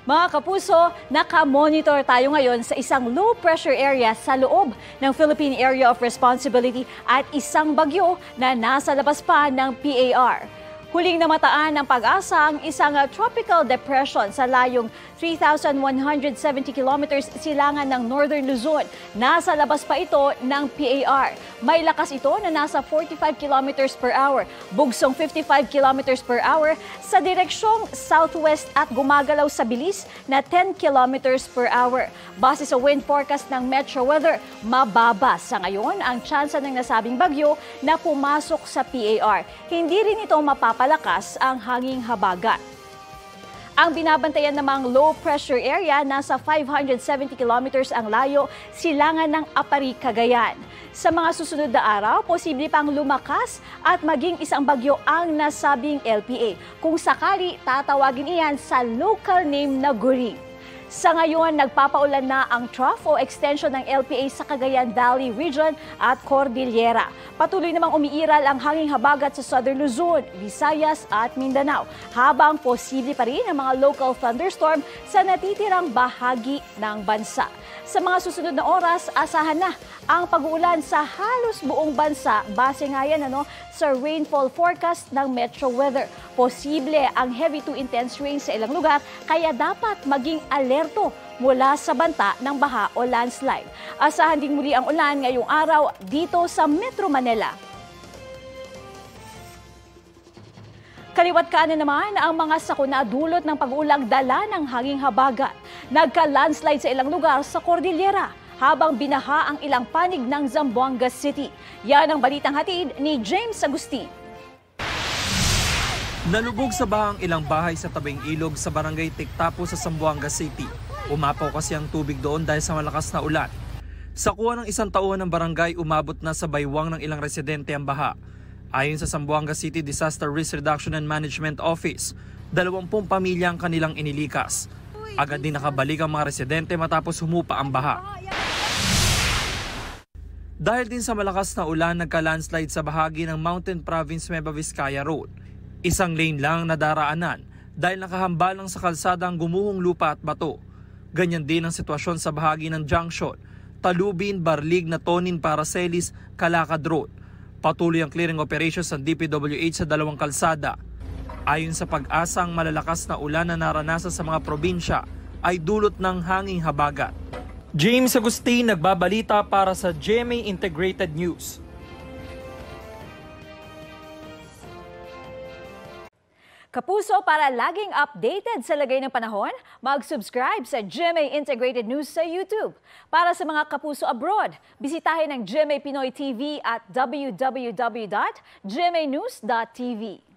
Mga kapuso, naka-monitor tayo ngayon sa isang low-pressure area sa loob ng Philippine Area of Responsibility at isang bagyo na nasa labas pa ng PAR. Huling namataan ng Pag-asa ang isang tropical depression sa layong 3,170 kilometers silangan ng Northern Luzon. Nasa labas pa ito ng PAR. May lakas ito na nasa 45 kilometers per hour, bugsong 55 kilometers per hour sa direksyong southwest at gumagalaw sa bilis na 10 kilometers per hour. Base sa wind forecast ng Metro Weather, mababa sa ngayon ang tsansa ng nasabing bagyo na pumasok sa PAR. Hindi rin ito mapapalakas ang hanging habagat. Ang binabantayan namang low-pressure area, nasa 570 kilometers ang layo, silangan ng Apari, Cagayan. Sa mga susunod na araw, posible pang lumakas at maging isang bagyo ang nasabing LPA. Kung sakali, tatawagin iyan sa local name na Guri. Sa ngayon, nagpapaulan na ang trough o extension ng LPA sa Cagayan Valley Region at Cordillera. Patuloy namang umiiral ang hanging habagat sa Southern Luzon, Visayas at Mindanao, habang posible pa rin ang mga local thunderstorm sa natitirang bahagi ng bansa. Sa mga susunod na oras, asahan na ang pag-uulan sa halos buong bansa. Base nga yan sa rainfall forecast ng Metro Weather. Posible ang heavy to intense rain sa ilang lugar, kaya dapat maging alerto mula sa banta ng baha o landslide. Asahan din muli ang ulan ngayong araw dito sa Metro Manila. Kaliwat kanan naman ang mga sakuna dulot ng pag-ulang dala ng hanging habagat. Nagka-landslide sa ilang lugar sa Cordillera, habang binaha ang ilang panig ng Zamboanga City. Yan ang balitang hatid ni James Agustin. Nalubog sa baha ang ilang bahay sa tabing ilog sa barangay Tiktapo sa Zamboanga City. Umapaw kasi ang tubig doon dahil sa malakas na ulan. Sa kuha ng isang tauhan ng barangay, umabot na sa baywang ng ilang residente ang baha. Ayon sa Zamboanga City Disaster Risk Reduction and Management Office, 20 pamilya ang kanilang inilikas. Agad din nakabalik ang mga residente matapos humupa ang baha. Dahil din sa malakas na ulan, nagka-landslide sa bahagi ng Mountain Province Nueva Vizcaya Road. Isang lane lang nadaraanan dahil nakahambalang sa kalsada ang gumuhong lupa at bato. Ganyan din ang sitwasyon sa bahagi ng junction, Talubin, Barlig, Natonin, Paracelis, Calacad Road. Patuloy ang clearing operations ng DPWH sa dalawang kalsada. Ayon sa Pag-asa, ang malalakas na ulan na naranasan sa mga probinsya ay dulot ng hanging habagat. James Agustin, nagbabalita para sa GMA Integrated News. Kapuso, para laging updated sa lagay ng panahon, mag-subscribe sa GMA Integrated News sa YouTube. Para sa mga kapuso abroad, bisitahin ang GMA Pinoy TV at www.gmanews.tv.